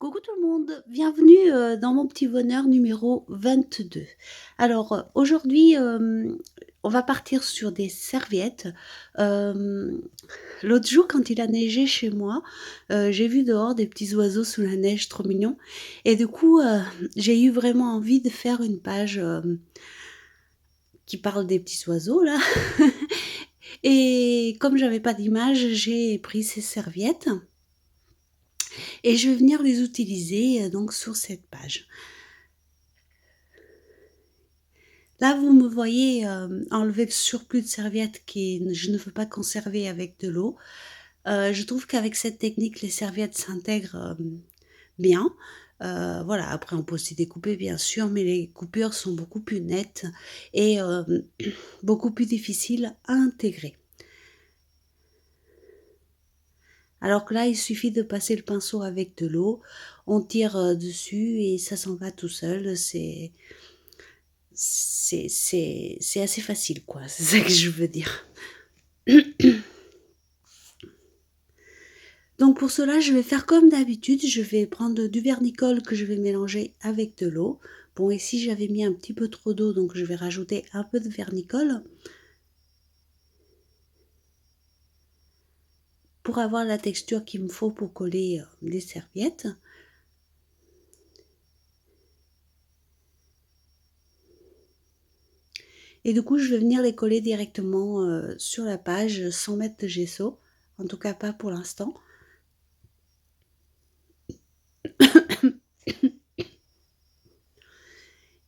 Coucou tout le monde, bienvenue dans mon petit bonheur numéro 22. Alors aujourd'hui, on va partir sur des serviettes. Euh, L'autre jour, quand il a neigé chez moi, j'ai vu dehors des petits oiseaux sous la neige, trop mignons. Et du coup, j'ai eu vraiment envie de faire une page qui parle des petits oiseaux là. Et comme j'avais pas d'image, j'ai pris ces serviettes et je vais venir les utiliser donc sur cette page. Là, vous me voyez enlever le surplus de serviettes que je ne veux pas conserver avec de l'eau. Je trouve qu'avec cette technique, les serviettes s'intègrent bien. Voilà, après on peut aussi découper bien sûr, mais les coupures sont beaucoup plus nettes et beaucoup plus difficiles à intégrer. Alors que là, il suffit de passer le pinceau avec de l'eau, on tire dessus et ça s'en va tout seul. C'est assez facile, quoi. C'est ça que je veux dire. Donc pour cela, je vais faire comme d'habitude, je vais prendre du vernicole que je vais mélanger avec de l'eau. Bon, ici j'avais mis un petit peu trop d'eau, donc je vais rajouter un peu de vernicole pour avoir la texture qu'il me faut pour coller les serviettes. Et du coup, je vais venir les coller directement sur la page sans mettre de gesso, en tout cas pas pour l'instant.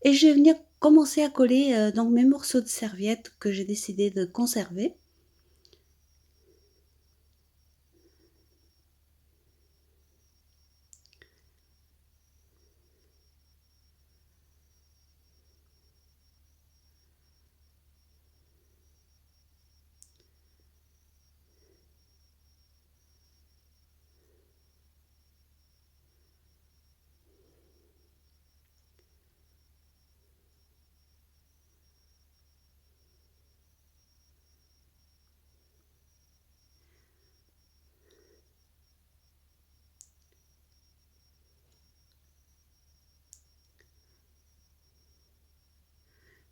Et je vais venir commencer à coller donc mes morceaux de serviettes que j'ai décidé de conserver.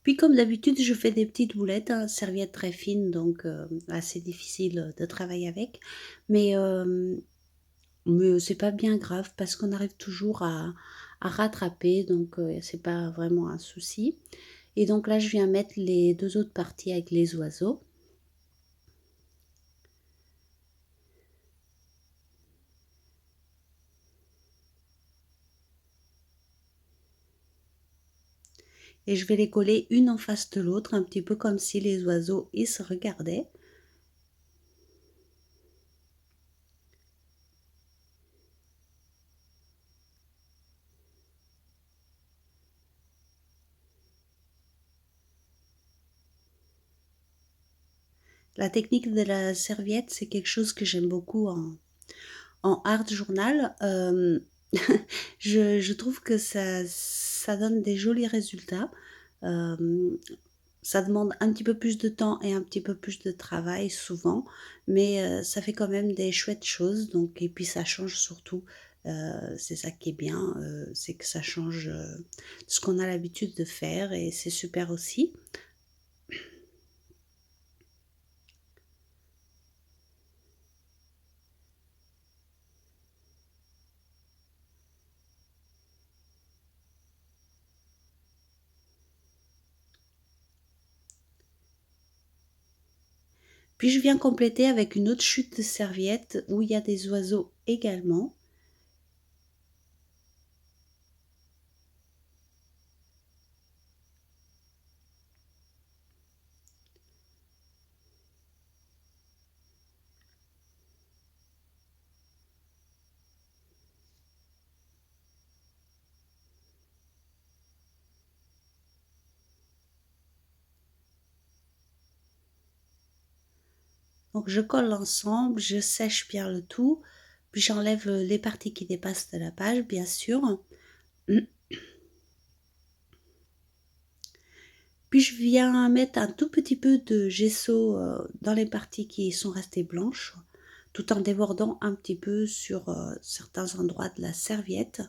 Puis comme d'habitude, je fais des petites boulettes, hein, serviettes très fines, donc assez difficile de travailler avec. Mais, mais c'est pas bien grave parce qu'on arrive toujours à rattraper, donc c'est pas vraiment un souci. Et donc là, je viens mettre les deux autres parties avec les oiseaux. Et je vais les coller une en face de l'autre, un petit peu comme si les oiseaux ils se regardaient. La technique de la serviette, c'est quelque chose que j'aime beaucoup en art journal. Je trouve que ça donne des jolis résultats. Euh, Ça demande un petit peu plus de temps et un petit peu plus de travail souvent, mais ça fait quand même des chouettes choses. Donc, et puis ça change surtout. C'est ça qui est bien, c'est que ça change ce qu'on a l'habitude de faire et c'est super aussi. Puis je viens compléter avec une autre chute de serviette où il y a des oiseaux également. Donc je colle l'ensemble, je sèche bien le tout, puis j'enlève les parties qui dépassent de la page, bien sûr. Puis je viens mettre un tout petit peu de gesso dans les parties qui sont restées blanches tout en débordant un petit peu sur, certains endroits de la serviette.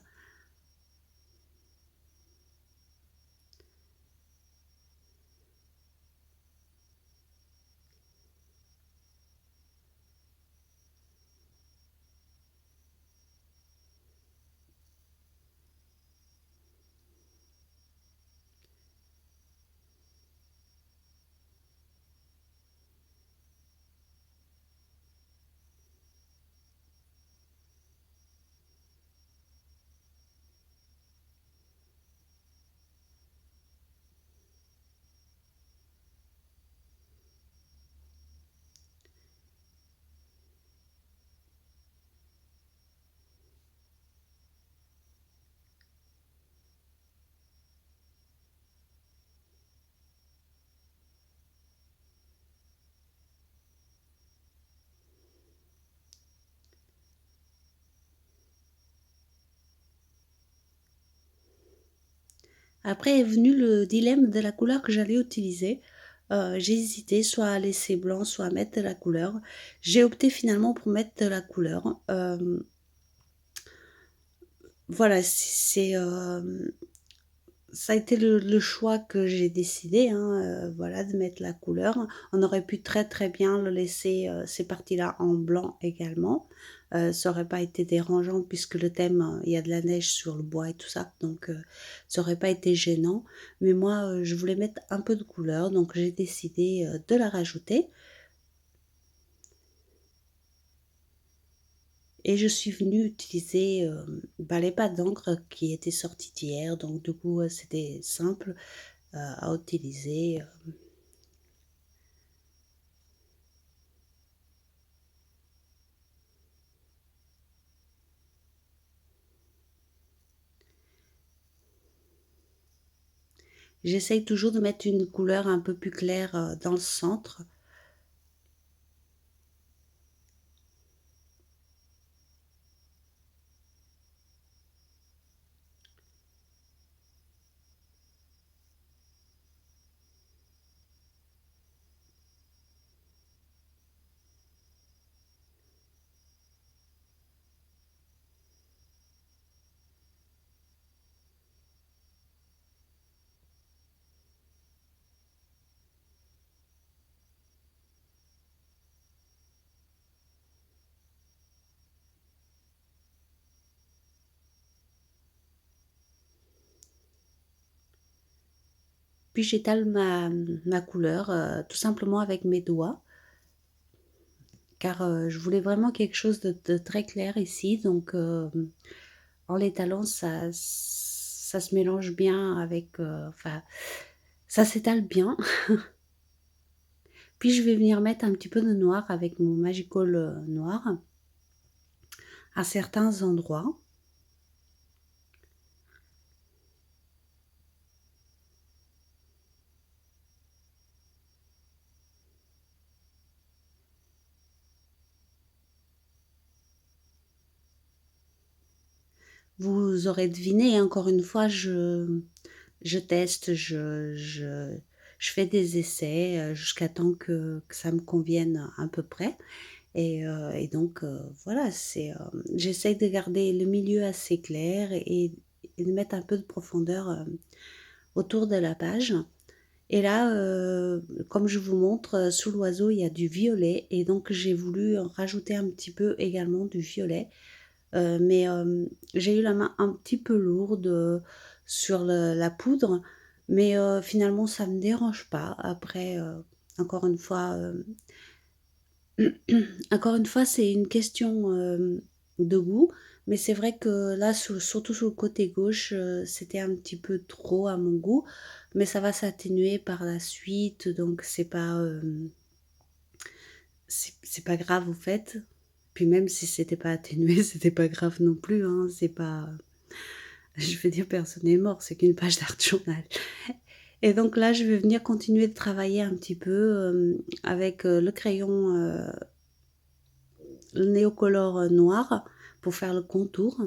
Après est venu le dilemme de la couleur que j'allais utiliser. J'ai hésité soit à laisser blanc, soit à mettre de la couleur. J'ai opté finalement pour mettre de la couleur. Voilà, ça a été le choix que j'ai décidé, hein, voilà, de mettre la couleur. On aurait pu très, très bien le laisser, ces parties-là en blanc également. Ça aurait pas été dérangeant puisque le thème, il y a de la neige sur le bois et tout ça, donc ça aurait pas été gênant. Mais moi, je voulais mettre un peu de couleur, donc j'ai décidé, de la rajouter et je suis venue utiliser, bah, les pâtes d'encre qui étaient sorties d'hier, donc du coup, c'était simple, à utiliser. J'essaye toujours de mettre une couleur un peu plus claire, dans le centre. Puis j'étale ma couleur, tout simplement avec mes doigts, car, je voulais vraiment quelque chose de très clair ici, donc en l'étalant, ça se mélange bien avec, enfin, ça s'étale bien. Puis je vais venir mettre un petit peu de noir avec mon Magical, noir à certains endroits. Vous aurez deviné, hein, encore une fois, je teste, je fais des essais, jusqu'à temps que ça me convienne à peu près et donc voilà, j'essaye de garder le milieu assez clair et de mettre un peu de profondeur, autour de la page et là, comme je vous montre, sous l'oiseau, il y a du violet et donc j'ai voulu en rajouter un petit peu également du violet. Mais j'ai eu la main un petit peu lourde, sur la poudre, mais finalement ça me dérange pas. Après, encore une fois, encore une fois, c'est une question, de goût, mais c'est vrai que là, surtout sur le côté gauche, c'était un petit peu trop à mon goût, mais ça va s'atténuer par la suite, donc c'est pas grave, au fait. Puis même si c'était pas atténué, c'était pas grave non plus, hein, c'est pas je veux dire personne n'est mort, c'est qu'une page d'art journal et donc là, je vais venir continuer de travailler un petit peu, avec, le crayon, le Néocolor, noir pour faire le contour.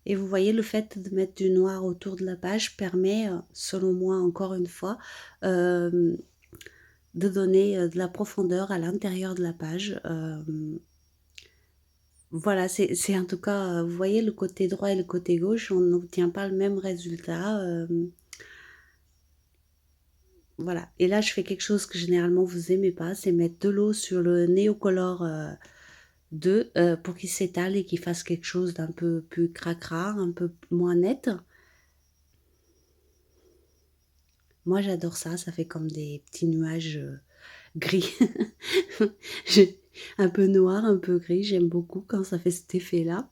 Et vous voyez, le fait de mettre du noir autour de la page permet, selon moi encore une fois, hem, de donner, de la profondeur à l'intérieur de la page. Voilà, c'est en tout cas, vous voyez le côté droit et le côté gauche, on n'obtient pas le même résultat, voilà. Et là, je fais quelque chose que généralement vous aimez pas, c'est mettre de l'eau sur le Neocolor, 2, pour qu'il s'étale et qu'il fasse quelque chose d'un peu plus cracra, un peu moins net. Moi, j'adore ça, ça fait comme des petits nuages, gris. J'ai un peu noir, un peu gris, j'aime beaucoup quand ça fait cet effet-là.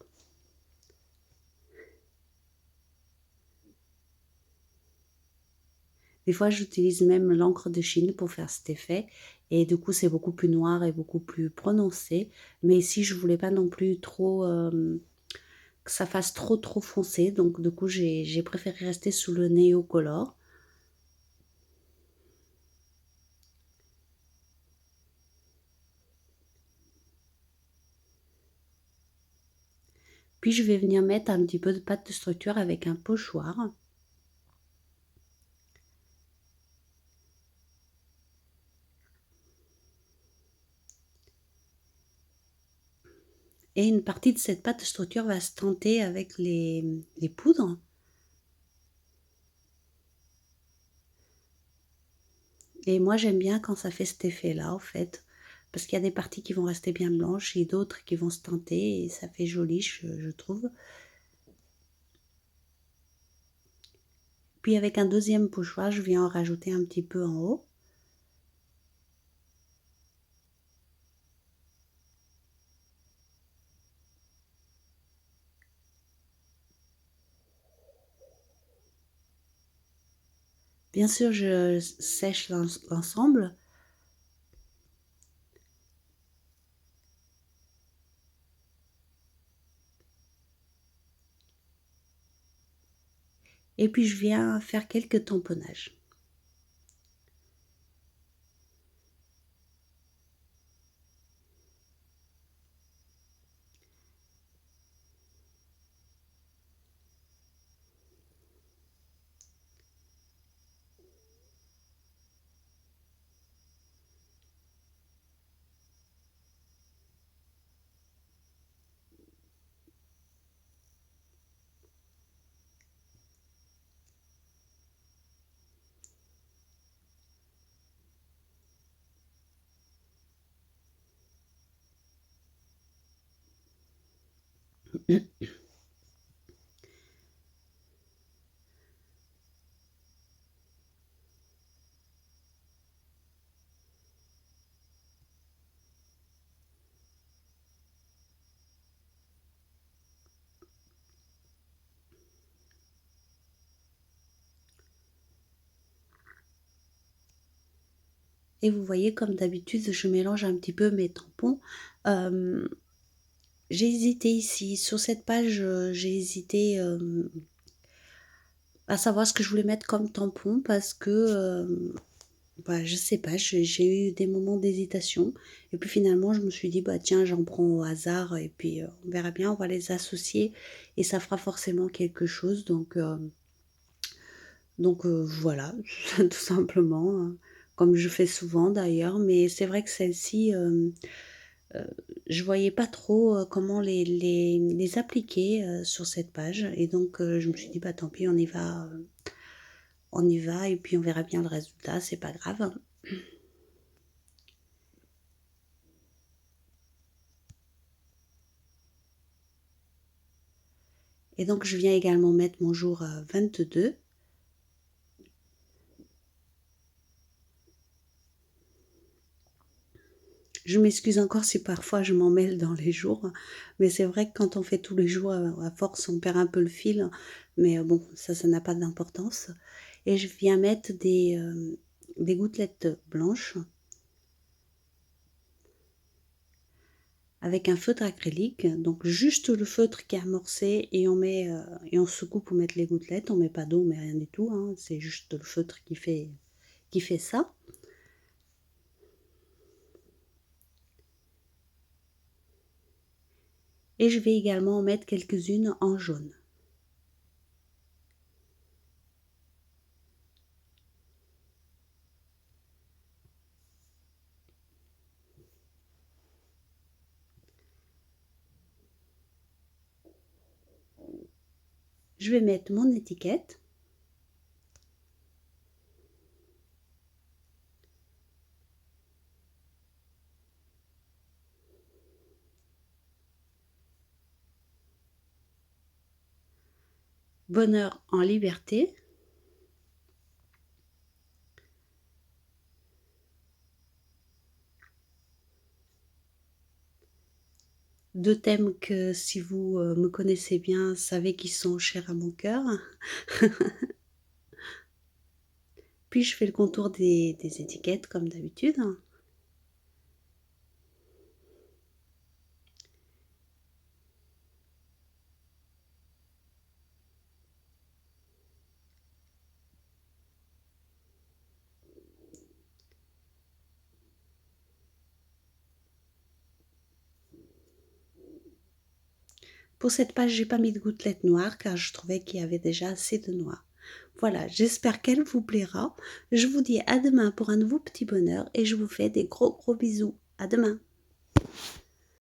Des fois, j'utilise même l'encre de Chine pour faire cet effet et du coup, c'est beaucoup plus noir et beaucoup plus prononcé. Mais ici, je voulais pas non plus trop, que ça fasse trop foncé, donc du coup, j'ai préféré rester sous le Neocolor. Puis je vais venir mettre un petit peu de pâte de structure avec un pochoir et une partie de cette pâte de structure va se tenter avec les poudres. Et moi, j'aime bien quand ça fait cet effet-là, en fait, parce qu'il y a des parties qui vont rester bien blanches et d'autres qui vont se teinter et ça fait joli, je trouve. Puis avec un deuxième pochoir, je viens en rajouter un petit peu en haut. Bien sûr, je sèche l'ensemble. Et puis je viens faire quelques tamponnages. Et vous voyez, comme d'habitude, je mélange un petit peu mes tampons. Euh, j'ai hésité ici, sur cette page, j'ai hésité à savoir ce que je voulais mettre comme tampon parce que, bah, je sais pas, j'ai eu des moments d'hésitation. Et puis finalement, je me suis dit, bah tiens, j'en prends au hasard et puis on verra bien, on va les associer et ça fera forcément quelque chose. Donc voilà, tout simplement, comme je fais souvent d'ailleurs. Mais c'est vrai que celle-ci, je voyais pas trop comment les appliquer sur cette page. Et donc je me suis dit, bah tant pis, on y va et puis on verra bien le résultat, c'est pas grave. Et donc je viens également mettre mon jour 22. Je m'excuse encore si parfois je m'en mêle dans les jours, mais c'est vrai que quand on fait tous les jours, à force, on perd un peu le fil. Mais bon, ça n'a pas d'importance. Et je viens mettre des gouttelettes blanches avec un feutre acrylique. Donc juste le feutre qui est amorcé et et on secoue pour mettre les gouttelettes. On met pas d'eau, mais rien du tout, hein. C'est juste le feutre qui fait ça. Et je vais également en mettre quelques-unes en jaune. Je vais mettre mon étiquette. Bonheur en liberté. Deux thèmes que si vous me connaissez bien, savez qu'ils sont chers à mon cœur. Puis je fais le contour des étiquettes comme d'habitude. Pour cette page, j'ai pas mis de gouttelettes noires car je trouvais qu'il y avait déjà assez de noir. Voilà, j'espère qu'elle vous plaira. Je vous dis à demain pour un nouveau petit bonheur et je vous fais des gros bisous. À demain.